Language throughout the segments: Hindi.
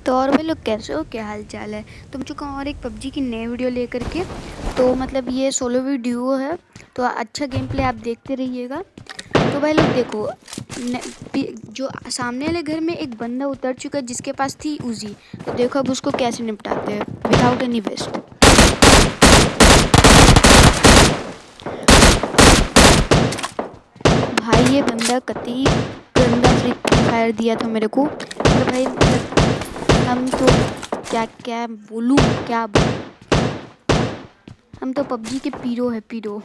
तो और भाई लोग कैसे हो, क्या हाल चाल है। तुम चुका हूँ और एक पबजी की नई वीडियो लेकर के। तो मतलब ये सोलो वी ड्यूओ है, तो अच्छा गेम प्ले आप देखते रहिएगा। तो भाई लोग देखो, जो सामने वाले घर में एक बंदा उतर चुका है जिसके पास थी उजी। तो देखो अब उसको कैसे निपटाते हैं विदाउट एनी वेस्ट। भाई ये बंदा कतई गंदा फ्री फायर दिया था मेरे को। और भाई मतलब हम तो क्या क्या बोलूँ, क्या बोलूँ, हम तो पबजी के पीरो है, पीरो।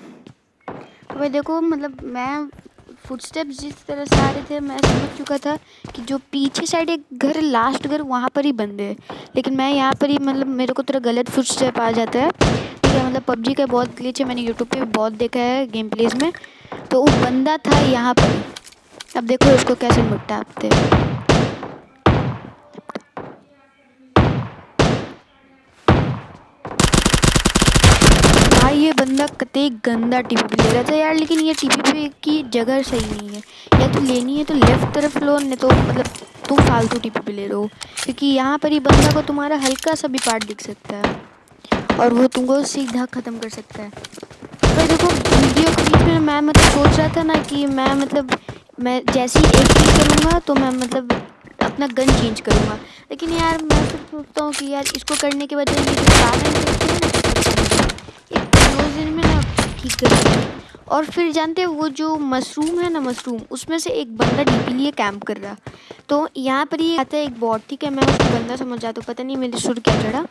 तो भाई देखो मतलब मैं फुटस्टेप्स जिस तरह से आ रहे थे मैं समझ चुका था कि जो पीछे साइड एक घर, लास्ट घर, वहाँ पर ही बंदे हैं। लेकिन मैं यहाँ पर ही मतलब मेरे को थोड़ा गलत फुटस्टेप आ जाता है, ठीक है। मतलब पबजी का बहुत ग्लिच है, मैंने यूट्यूब पे बहुत देखा है गेम प्लेज में। तो वो बंदा था यहाँ पर ही। अब देखो इसको कैसे निपटाते हैं। भाई ये बंदा कतई गंदा टीपी ले रहा था यार, लेकिन ये टीपी की जगह सही नहीं है। या तो लेनी है तो लेफ्ट तरफ लो, नहीं तो मतलब तुम फालतू टीपी ले लो, क्योंकि यहाँ पर ही बंदा को तुम्हारा हल्का सा भी पार्ट दिख सकता है और वो तुमको सीधा ख़त्म कर सकता है। तो भाई देखो वीडियो के बीच में मैं मतलब सोच रहा था ना कि मैं मतलब मैं जैसे ही एक किल करूँगा तो मैं मतलब अपना गन चेंज करूँगा। लेकिन यार मैं फिर सोचता हूँ कि यार इसको करने के बाद ये जो कारण होते हैं ना, एक क्लोजर में ना ठीक कर सकते हैं। और फिर जानते हैं वो जो मशरूम है ना, मशरूम, उसमें से एक बंदा डीपी लिए कैंप कर रहा। तो यहाँ पर ये आता है एक बॉट, ठीक है। मैं उसको बंदा समझ जाता हूँ, पता नहीं मेरे सुर क्या चढ़ा।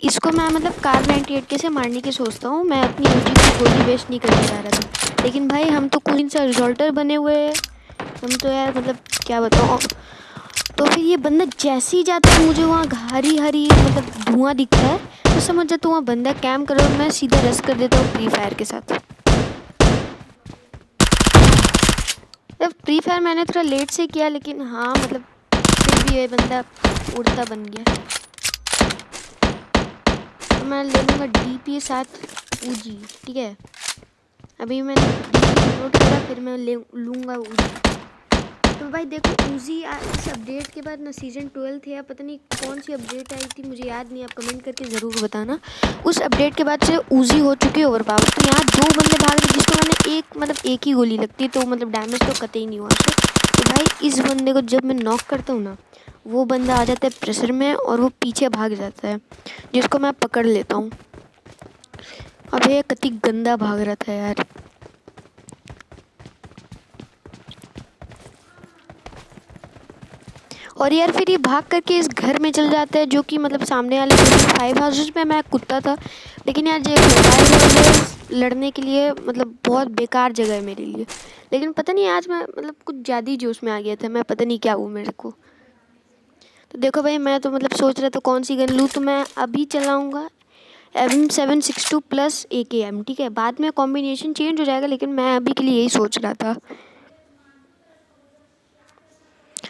इसको मैं मतलब कार 98 के से मारने की सोचता हूँ। मैं अपनी यूजी की गोली वेस्ट नहीं करना चाह रहा था, लेकिन भाई हम तो कुछ सा रिजॉल्टर बने हुए हैं। हम तो यार मतलब क्या बताऊँ। तो फिर ये बंदा जैसे ही जाता है मुझे वहाँ हरी हरी मतलब धुआं दिखता है, तो समझ जाता हूँ वहाँ बंदा कैम्प कर रहा है। मैं सीधा रश कर देता हूँ फ्री फायर के साथ। जब फ्री फायर मैंने थोड़ा लेट से किया, लेकिन हाँ मतलब फिर भी ये बंदा उड़ता बन गया। तो मैं ले लूँगा DP 7 उजी, ठीक है। अभी मैंने DP नोट करा, फिर मैं ले लूँगा उजी। तो भाई देखो उजी इस अपडेट के बाद ना सीज़न 12 थे या पता नहीं कौन सी अपडेट आई थी, मुझे याद नहीं। आप कमेंट करके ज़रूर बताना। उस अपडेट के बाद से उजी हो चुकी है ओवर पावर। तो यहाँ दो बंदे भाग रहे जिसको मैंने एक ही गोली लगती है, तो मतलब डैमेज तो कतई नहीं हुआ उससे। तो भाई इस बंदे को जब मैं नॉक करता हूँ ना, वो बंदा आ जाता है प्रेशर में और वो पीछे भाग जाता है, जिसको मैं पकड़ लेता हूँ। अब ये कतई गंदा भाग रहा था यार। और यार फिर ये भाग करके इस घर में चल जाता है, जो कि मतलब सामने वाले 5 हाउसेस में मैं कूदता था। लेकिन यार ये मोबाइल लड़ने के लिए मतलब बहुत बेकार जगह है मेरे लिए। लेकिन पता नहीं आज मैं मतलब कुछ ज़्यादा ही जोश में आ गया था, मैं पता नहीं क्या हुआ मेरे को। तो देखो भाई मैं तो मतलब सोच रहा था कौन सी गन लूँ, तो मैं अभी चलाऊँगा M762 प्लस AKM, ठीक है। बाद में कॉम्बिनेशन चेंज हो जाएगा, लेकिन मैं अभी के लिए यही सोच रहा था।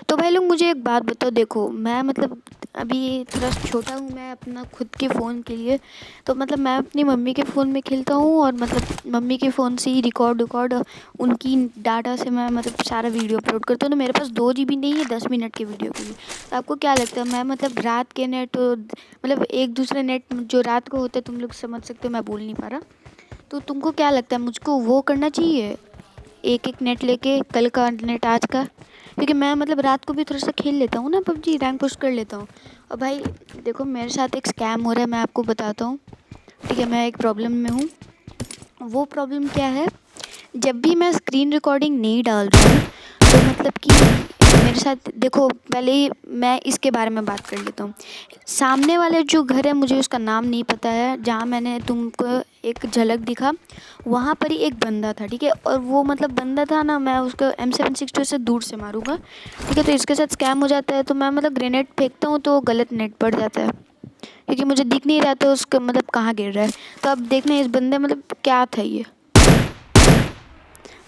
तो भाई लोग मुझे एक बात बताओ, देखो मैं मतलब अभी थोड़ा छोटा हूँ मैं अपना खुद के फ़ोन के लिए। तो मतलब मैं अपनी मम्मी के फ़ोन में खेलता हूँ और मतलब मम्मी के फ़ोन से ही रिकॉर्ड उनकी डाटा से मैं मतलब सारा वीडियो अपलोड करता हूँ। तो मेरे पास 2 GB नहीं है 10 मिनट के वीडियो के लिए। तो आपको क्या लगता है मैं मतलब रात के नेट मतलब एक दूसरे नेट जो रात को होते हैं, तुम लोग समझ सकते हो, मैं बोल नहीं पा रहा। तो तुमको क्या लगता है मुझको वो करना चाहिए, एक एक नेट लेके कल का नेट आज का? क्योंकि मैं मतलब रात को भी थोड़ा सा खेल लेता हूँ ना पबजी, रैंक पुश कर लेता हूँ। और भाई देखो मेरे साथ एक स्कैम हो रहा है, मैं आपको बताता हूँ, ठीक है। मैं एक प्रॉब्लम में हूँ। वो प्रॉब्लम क्या है, जब भी मैं स्क्रीन रिकॉर्डिंग नहीं डाल रही हूँ तो मतलब कि मेरे साथ देखो, पहले ही मैं इसके बारे में बात कर लेता हूँ। सामने वाले जो घर है मुझे उसका नाम नहीं पता है, जहाँ मैंने तुमको एक झलक दिखा वहाँ पर ही एक बंदा था, ठीक है। और वो मतलब बंदा था ना, मैं उसको M762 से दूर से मारूंगा, ठीक है। तो इसके साथ स्कैम हो जाता है, तो मैं मतलब ग्रेनेड फेंकता हूँ तो गलत नेट पड़ जाता है, क्योंकि मुझे दिख नहीं रहा था उसका मतलब कहाँ गिर रहा है। तो अब देखना इस बंदे मतलब क्या था ये।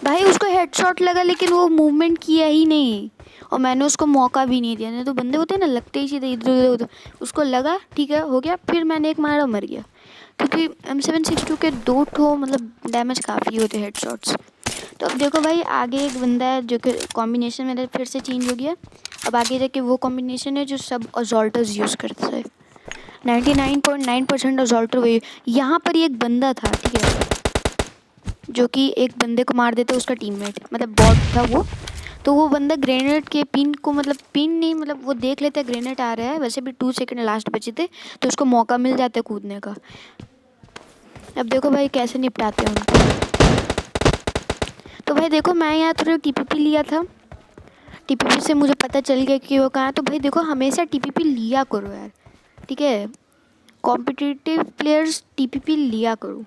भाई उसको हेडशॉट लगा लेकिन वो मूवमेंट किया ही नहीं, और मैंने उसको मौका भी नहीं दिया। नहीं तो बंदे होते हैं ना लगते ही सीधे इधर उधर उधर, उसको लगा ठीक है हो गया, फिर मैंने एक मारा मर गया। क्योंकि M762 के 2 ठो मतलब डैमेज काफ़ी होते हेडशॉट्स। तो अब देखो भाई आगे एक बंदा है जो कि कॉम्बिनेशन मेरा फिर से चेंज हो गया। अब आगे जाके वो कॉम्बिनेशन है जो सब असॉल्टर्स यूज़ करते हैं। 99.9% असॉल्टर वही। यहाँ पर ही एक बंदा था, ठीक है, जो कि एक बंदे को मार देता, उसका टीममेट मतलब बॉट था वो। तो वो बंदा ग्रेनेड के पिन को मतलब पिन नहीं मतलब वो देख लेता है ग्रेनेड आ रहा है, वैसे भी 2 सेकंड लास्ट बचे थे तो उसको मौका मिल जाता है कूदने का। अब देखो भाई कैसे निपटाते हैं उनको। तो भाई देखो मैं यहाँ थोड़ा टीपीपी लिया था, टीपीपी से मुझे पता चल गया कि वो कहाँ है। तो भाई देखो हमेशा टीपीपी लिया करो यार, ठीक है, कॉम्पिटिटिव प्लेयर्स टीपीपी लिया करो।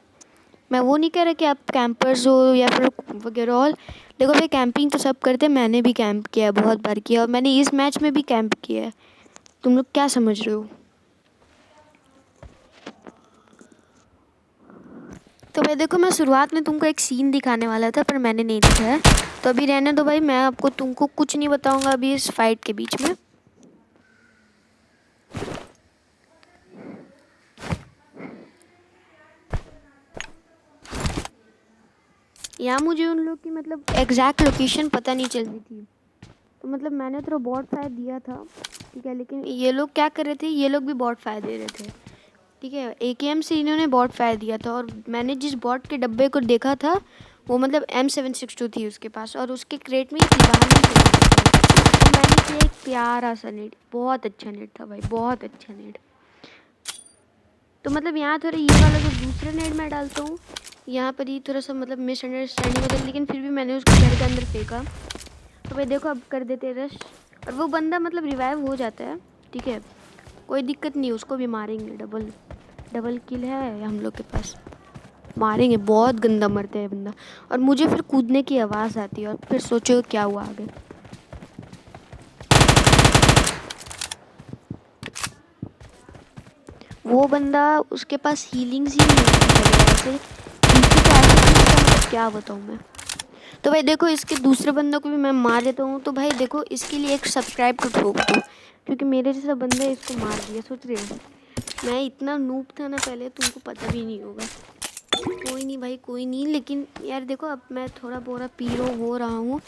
मैं वो नहीं कह रहा कि आप कैंपर्स हो या फिर वगैरह ऑल। देखो भाई कैंपिंग तो सब करते हैं, मैंने भी कैंप किया है, बहुत बार किया, और मैंने इस मैच में भी कैंप किया है। तुम लोग क्या समझ रहे हो? तो भाई देखो मैं शुरुआत में तुमको एक सीन दिखाने वाला था पर मैंने नहीं दिखाया, तो अभी रहने दो भाई। मैं आपको तुमको कुछ नहीं बताऊंगा अभी इस फाइट के बीच में। यहाँ मुझे उन लोग की मतलब एग्जैक्ट लोकेशन पता नहीं चल रही थी, तो मतलब मैंने तो बॉट फायर दिया था, ठीक है, लेकिन ये लोग क्या कर रहे थे, ये लोग भी बॉट फायर दे रहे थे, ठीक है। एकेएम से इन्होंने बॉट फायर दिया था और मैंने जिस बॉट के डब्बे को देखा था वो मतलब M762 थी उसके पास, और उसके क्रेट में थी बाहर नहीं थी। तो मैंने किया एक प्यारा सा नेट, बहुत अच्छा नेट था भाई, बहुत अच्छा नेट। तो मतलब यहाँ थोड़ा ये वाला जो दूसरा नेट मैं डालता हूँ यहाँ पर ही थोड़ा सा मतलब मिसअंडरस्टैंडिंग होता है, लेकिन फिर भी मैंने उसको घर के अंदर फेंका। तो भाई देखो अब कर देते रश, और वो बंदा मतलब रिवाइव हो जाता है, ठीक है, कोई दिक्कत नहीं, उसको भी मारेंगे। डबल किल है हम लोग के पास, मारेंगे। बहुत गंदा मरता है बंदा, और मुझे फिर कूदने की आवाज़ आती है, और फिर सोचो क्या हुआ आगे। वो बंदा उसके पास हीलिंग्स ही नहीं होती ऐसे, मतलब क्या बताऊँ मैं। तो भाई देखो इसके दूसरे बंदों को भी मैं मार देता हूँ। तो भाई देखो इसके लिए एक सब्सक्राइब तो ठोक दो, क्योंकि मेरे जैसा बंदा इसको मार दिया। सोच रहे हो मैं इतना नूब था ना पहले, तुमको पता भी नहीं होगा। कोई नहीं भाई कोई नहीं, लेकिन यार देखो अब मैं थोड़ा बोरा पीरो हो रहा हूँ।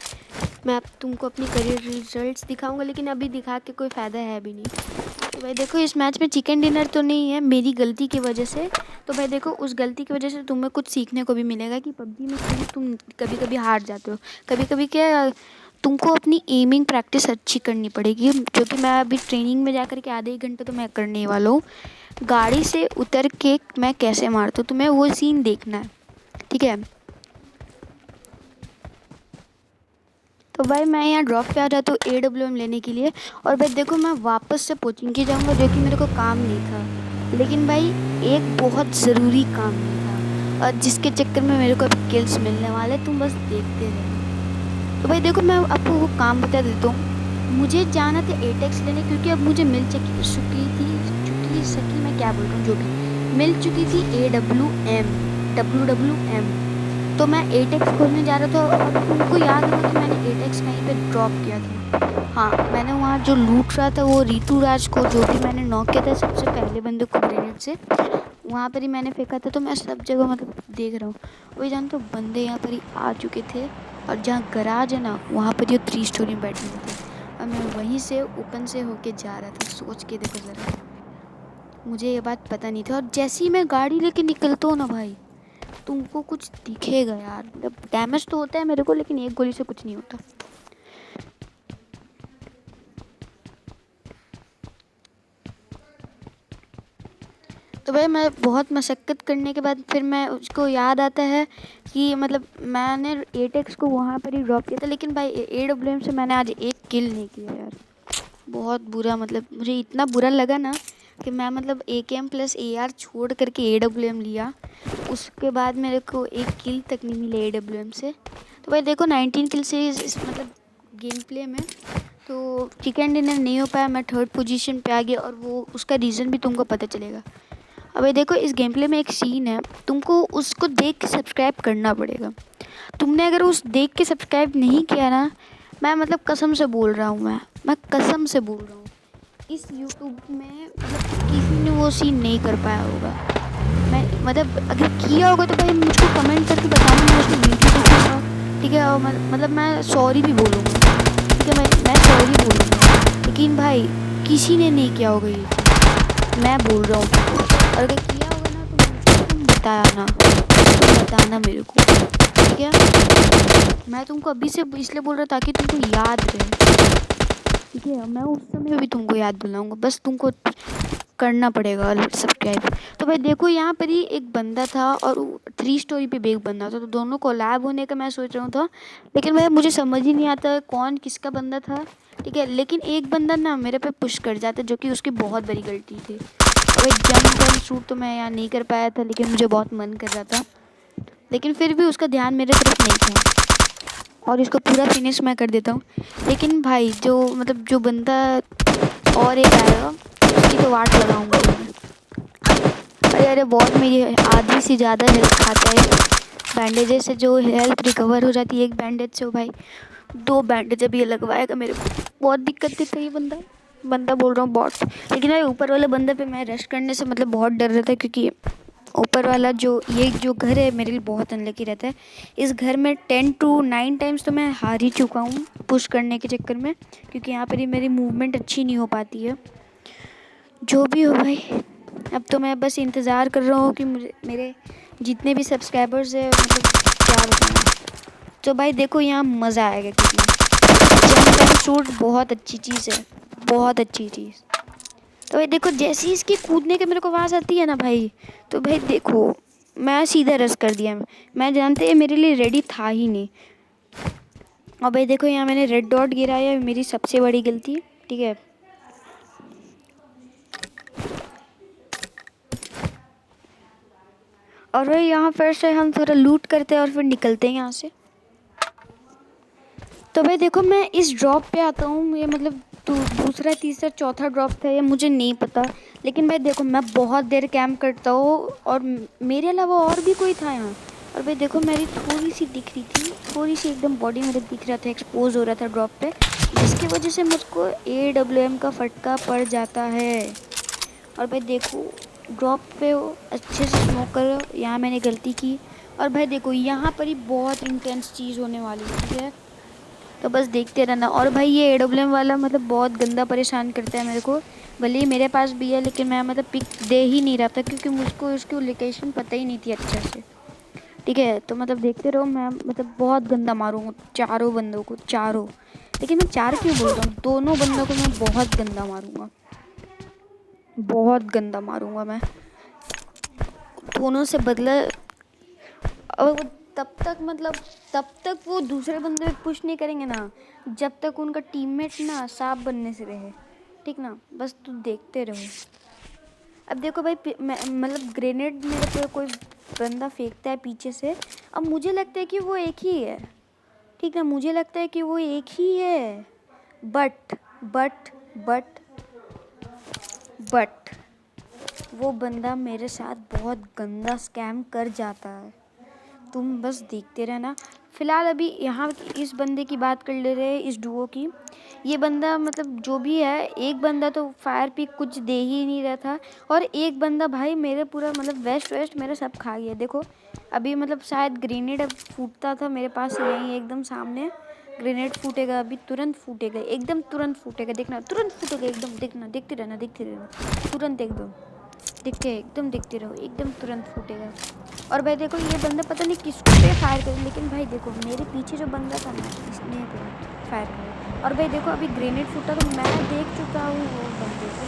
मैं अब तुमको अपनी करियर रिजल्ट्स दिखाऊंगा, लेकिन अभी दिखा के कोई फ़ायदा है भी नहीं। तो भाई देखो इस मैच में चिकन डिनर तो नहीं है मेरी गलती की वजह से। तो भाई देखो उस गलती की वजह से तुम्हें कुछ सीखने को भी मिलेगा कि पबजी में तुम कभी कभी हार जाते हो, कभी कभी क्या तुमको अपनी एमिंग प्रैक्टिस अच्छी करनी पड़ेगी, जो कि मैं अभी ट्रेनिंग में जा कर के आधे 1 घंटे तो मैं करने वाला हूँ। गाड़ी से उतर के मैं कैसे मारता हूँ, तुम्हें वो सीन देखना है, ठीक है। तो भाई मैं यहाँ ड्रॉप पे आ जाता हूँ AWM लेने के लिए, और भाई देखो मैं वापस से कोचिंग जाऊँगा, जो कि मेरे को काम नहीं था, लेकिन भाई एक बहुत ज़रूरी काम नहीं था, और जिसके चक्कर में मेरे को अभी किल्स मिलने वाले, तुम बस देखते रहो। तो भाई देखो मैं आपको वो काम बता देता हूँ। मुझे जाना था एटेक्स लेने, क्योंकि अब मुझे मिल चुकी सकी मैं क्या बोल रहा हूँ, जो भी मिल चुकी थी WWM। तो मैं एटेक्स खोलने जा रहा था, और तुमको याद होगा कि मैंने एटेक्स कहीं पे ड्रॉप किया था। हाँ मैंने वहाँ जो लूट रहा था वो रितु राज को, जो भी मैंने नॉक किया था सबसे पहले बंदे को ग्रेनेड से, वहाँ पर ही मैंने फेंका था। तो मैं सब जगह मतलब देख रहा हूँ, वही जानते हो बंदे यहाँ पर ही आ चुके थे, और जहाँ गराज है ना वहाँ पर ये 3 स्टोरी बैठे हुए थे, और मैं वहीं से ओपन से होके जा रहा था। सोच के देखो ज़रा, मुझे ये बात पता नहीं थी, और जैसे ही मैं गाड़ी लेके निकलता हूँ ना भाई, तुमको कुछ दिखेगा यार, मतलब डैमेज तो होता है मेरे को, लेकिन एक गोली से कुछ नहीं होता। तो भाई मैं बहुत मशक्क़त करने के बाद फिर मैं उसको याद आता है कि मतलब मैंने एटेक्स को वहाँ पर ही ड्रॉप किया था, लेकिन भाई AWM से मैंने आज एक किल नहीं किया यार। बहुत बुरा, मतलब मुझे इतना बुरा लगा ना कि मैं मतलब AKM प्लस AR छोड़ करके AWM लिया, उसके बाद मेरे को एक किल तक नहीं मिले AWM से। तो भाई देखो 19 किल से इस मतलब गेम प्ले में तो चिकन डिनर नहीं हो पाया, मैं 3rd पोजीशन पे आ गया, और वो उसका रीज़न भी तुमको पता चलेगा। अब भाई देखो इस गेम प्ले में एक सीन है, तुमको उसको देख के सब्सक्राइब करना पड़ेगा। तुमने अगर उस देख के सब्सक्राइब नहीं किया ना, मैं मतलब कसम से बोल रहा हूँ, मैं कसम से बोल रहा हूँ, इस यूट्यूब में मतलब किसी ने वो सीन नहीं कर पाया होगा। मैं मतलब अगर किया होगा तो भाई मुझको कमेंट करके बताना, मैं उसको वीडियो देखूँगा, ठीक है, और मतलब मैं सॉरी भी बोलूँगा, ठीक है, मैं सॉरी बोलूँगा, लेकिन भाई किसी ने नहीं किया होगा ये चीज़, मैं बोल रहा हूँ। और अगर किया होगा ना तो मुझे तुम बताना मेरे को, ठीक है। मैं तुमको अभी से इसलिए बोल रहा ताकि तुमको याद रहे, ठीक है। मैं उस समय भी तुमको याद दिलाऊंगा, बस तुमको करना पड़ेगा सब्सक्राइब। तो भाई देखो यहाँ पर ही एक बंदा था और 3 स्टोरी पे भी एक बंदा था, तो दोनों कोलैब होने का मैं सोच रहा था, लेकिन भाई मुझे समझ ही नहीं आता कौन किसका बंदा था, ठीक है। लेकिन एक बंदा ना मेरे पे पुश कर जाता, जो कि उसकी बहुत बड़ी गलती थी। और एक जंप शूट तो मैं यहाँ नहीं कर पाया था, लेकिन मुझे बहुत मन कर रहा था, लेकिन फिर भी उसका ध्यान मेरे तरफ नहीं था, और इसको पूरा फिनिश मैं कर देता हूँ। लेकिन भाई जो मतलब जो बंदा और एक आएगा उसकी तो वाट लगाऊंगा मैं। अरे अरे बहुत मेरी आधी से ज़्यादा हेल्थ खाता है, बैंडेजेस से जो हेल्थ रिकवर हो जाती है एक बैंडेज से, वो भाई 2 बैंडेज अभी ये लगवाएगा मेरे को। बहुत दिक्कत देता है ये बंदा बोल रहा हूँ बॉट। लेकिन भाई ऊपर वाले बंदे पे मैं रश करने से मतलब बहुत डर रहा था, क्योंकि ऊपर वाला ये जो घर है मेरे लिए बहुत अनलकी रहता है। इस घर में 10 to 9 टाइम्स तो मैं हार ही चुका हूँ पुश करने के चक्कर में, क्योंकि यहाँ पर ही मेरी मूवमेंट अच्छी नहीं हो पाती है। जो भी हो भाई, अब तो मैं बस इंतज़ार कर रहा हूँ कि मेरे जितने भी सब्सक्राइबर्स है मतलब क्या बताऊँ। तो भाई देखो यहाँ मज़ा आएगा कितना। जंप एंड शूट बहुत अच्छी चीज़ है, बहुत अच्छी चीज़। तो भाई देखो जैसे ही इसकी कूदने की मेरे को आवाज़ आती है ना भाई, तो भाई देखो मैं सीधा रस कर दिया। मैं जानते हैं मेरे लिए रेडी था ही नहीं। और भाई देखो यहाँ मैंने रेड डॉट गिराया है, मेरी सबसे बड़ी गलती, ठीक है। और भाई यहाँ फिर से हम थोड़ा लूट करते हैं और फिर निकलते हैं यहाँ से। तो भाई देखो मैं इस ड्रॉप पे आता हूँ, ये मतलब दूसरा तीसरा चौथा ड्रॉप था ये, मुझे नहीं पता। लेकिन भाई देखो मैं बहुत देर कैंप करता हूँ और मेरे अलावा और भी कोई था यहाँ। और भाई देखो मेरी थोड़ी सी दिख रही थी, थोड़ी सी एकदम बॉडी मेरे दिख रहा था, एक्सपोज हो रहा था ड्रॉप पे, जिसकी वजह से मुझको AWM का फटका पड़ जाता है। और भाई देखो ड्रॉप पे अच्छे से स्मोक करो, यहाँ मैंने गलती की। और भाई देखो यहाँ पर ही बहुत इंटेंस चीज़ होने वाली है, ठीक है, तो बस देखते रहना। और भाई ये AWM वाला मतलब बहुत गंदा परेशान करता है मेरे को, भले ही मेरे पास भी है, लेकिन मैं मतलब पिक दे ही नहीं रहा था, क्योंकि मुझको उसकी लोकेशन पता ही नहीं थी अच्छे से, ठीक है। तो मतलब देखते रहो, मैं मतलब बहुत गंदा मारूंगा चारों बंदों को, चारों। लेकिन मैं 4 क्यों बोल रहा हूँ, दोनों बंदों को मैं बहुत गंदा मारूंगा, बहुत गंदा मारूंगा मैं, दोनों से बदला। और वो तब तक वो दूसरे बंदे पे पुश नहीं करेंगे ना, जब तक उनका टीममेट ना साफ बनने से रहे, ठीक ना। बस तू देखते रहो। अब देखो भाई मतलब ग्रेनेड मेरे पे कोई बंदा फेंकता है पीछे से, अब मुझे लगता है कि वो एक ही है, ठीक ना, मुझे लगता है कि वो एक ही है, बट बट बट बट वो बंदा मेरे साथ बहुत गंदा स्कैम कर जाता है। तुम बस देखते रहना। फ़िलहाल अभी यहाँ इस बंदे की बात कर ले रहे हैं, इस डुओ की। ये बंदा मतलब जो भी है, एक बंदा तो फायर पिक कुछ दे ही नहीं रहा था, और एक बंदा भाई मेरे पूरा मतलब वेस्ट मेरा सब खा गया। देखो अभी मतलब शायद ग्रेनेड अब फूटता था मेरे पास, यहीं एकदम सामने ग्रेनेड फूटेगा, अभी तुरंत फूटेगा, एकदम तुरंत फूटेगा, देखना तुरंत फूटेगा एकदम, देखना, देखते रहना तुरंत एकदम देखते रहो, एकदम तुरंत फूटेगा। और भाई देखो ये बंदा पता नहीं किसको पे फायर करे, लेकिन भाई देखो मेरे पीछे जो बंदा था ना, इसने फायर करा। और भाई देखो अभी ग्रेनेड फूटा तो मैं देख चुका हूँ वो बंदे को,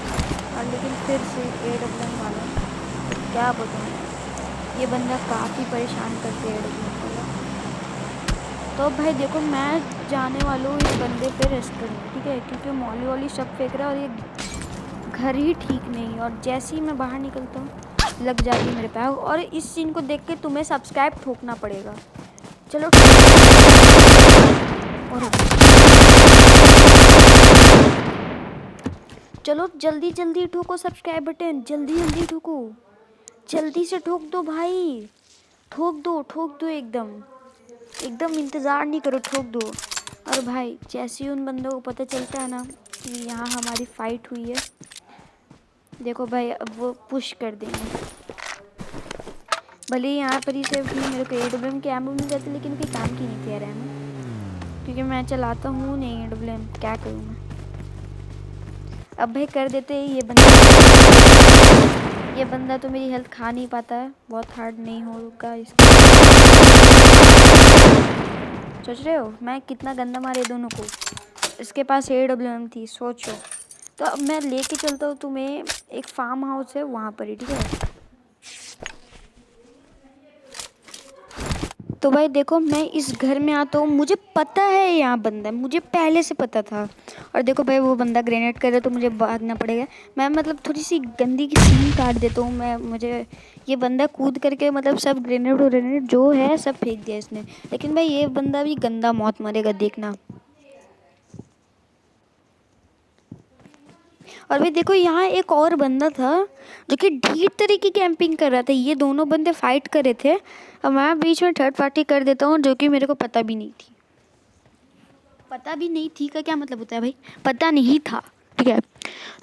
और लेकिन फिर से AWM वाला, क्या बताऊँ, ये बंदा काफ़ी परेशान करते हैं AWM वाला। तो भाई देखो मैं जाने वाला हूँ इस बंदे पे रेस्ट करने, ठीक है, क्योंकि मॉली वॉली सब फेंक रहा है और ये घर ही ठीक नहीं। और जैसे ही मैं बाहर निकलता हूँ लग जाती है मेरे पैर, और इस सीन को देख के तुम्हें सब्सक्राइब ठोकना पड़ेगा। चलो चलो जल्दी जल्दी ठोको सब्सक्राइब बटन, जल्दी जल्दी ठोको, जल्दी से ठोक दो भाई, ठोक दो एकदम एकदम, इंतज़ार नहीं करो, ठोक दो। और भाई जैसे ही उन बंदों को पता चलता है ना कि यहाँ हमारी फ़ाइट हुई है, देखो भाई अब वो पुश कर देंगे, भले ही यहाँ पर ही से भी मेरे को AWM के एमो मिल जाते, लेकिन कोई काम की नहीं थी यार एमो, क्योंकि मैं चलाता हूँ नहीं AWM, क्या करूँ मैं। अब भाई कर देते हैं ये बंदा तो मेरी हेल्थ खा नहीं पाता है, बहुत हार्ड नहीं होगा इसका। सोच रहे हो मैं कितना गंदा मारे दोनों को। इसके पास AWM थी, सोचो। तो अब मैं लेके चलता हूँ तुम्हें, एक फार्म हाउस है वहाँ पर ही, ठीक है। तो भाई देखो मैं इस घर में आता हूँ, मुझे पता है यहाँ बंदा है, मुझे पहले से पता था। और देखो भाई वो बंदा ग्रेनेड कर रहा है तो मुझे भागना पड़ेगा। मैं मतलब थोड़ी सी गंदी की सीन काट देता हूँ मैं। मुझे ये बंदा कूद करके मतलब सब ग्रेनेड जो है सब फेंक दिया इसने, लेकिन भाई ये बंदा भी गंदा मौत मरेगा देखना। और भाई देखो यहाँ एक और बंदा था जो कि ढीठ तरह की कैंपिंग कर रहा था। ये दोनों बंदे फाइट कर रहे थे, और मैं बीच में थर्ड पार्टी कर देता हूँ, जो कि मेरे को पता भी नहीं थी। पता भी नहीं थी का क्या मतलब होता है भाई, पता नहीं था, ठीक है।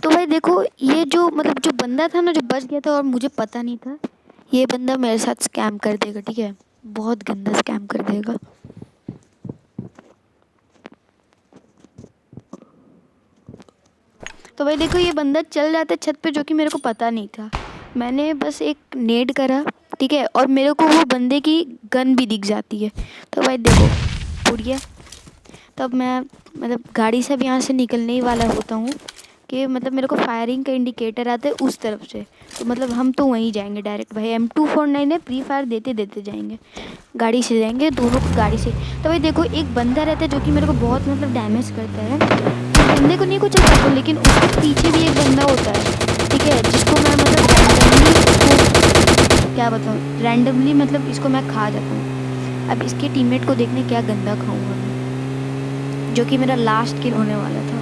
तो भाई देखो ये जो मतलब जो बंदा था ना, जो बच गया था और मुझे पता नहीं था, ये बंदा मेरे साथ स्कैम कर देगा, ठीक है। बहुत गंदा स्कैम कर देगा। तो भाई देखो ये बंदा चल जाता है छत पे, जो कि मेरे को पता नहीं था। मैंने बस एक नेड करा, ठीक है, और मेरे को वो बंदे की गन भी दिख जाती है। तो भाई देखो उड़िए, तब मैं मतलब गाड़ी से अब यहाँ से निकलने ही वाला होता हूँ कि मतलब मेरे को फायरिंग का इंडिकेटर आता है उस तरफ से। तो मतलब हम तो वहीं जाएंगे डायरेक्ट भाई। M249 है, फ्री फायर देते देते जाएंगे, गाड़ी से जाएंगे दोनों गाड़ी से। तो भाई देखो एक बंदा रहता है जो कि मेरे को बहुत मतलब डैमेज करता है। उस बंदे को नहीं कुछ करता, लेकिन उसके पीछे भी एक बंदा होता है, ठीक है, जिसको मैं मतलब क्या बताऊँ, रैंडमली मतलब इसको मैं खा जाता हूँ। अब इसके टीममेट को देखने क्या गंदा खाऊंगा मैं, जो कि मेरा लास्ट किल होने वाला था।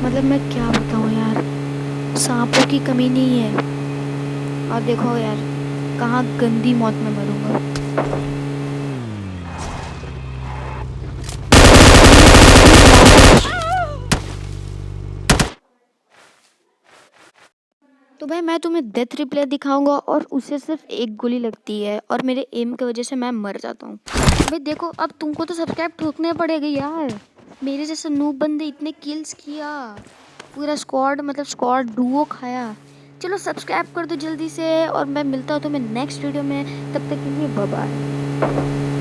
मतलब मैं क्या बताऊँ यार, सांपों की कमी नहीं है। और देखो यार कहाँ गंदी मौत में मरूंगा। तो भाई मैं तुम्हें डेथ रिप्ले दिखाऊंगा, और उसे सिर्फ एक गोली लगती है, और मेरे एम की वजह से मैं मर जाता हूँ। भाई देखो अब तुमको तो सब्सक्राइब ठोकने पड़ेगा यार, मेरे जैसे नूब बंदे इतने किल्स किया, पूरा स्क्वाड मतलब स्क्वाड डुओ खाया। चलो सब्सक्राइब कर दो जल्दी से, और मैं मिलता हूँ तुम्हें नेक्स्ट वीडियो में। तब तक के लिए बाय बाय।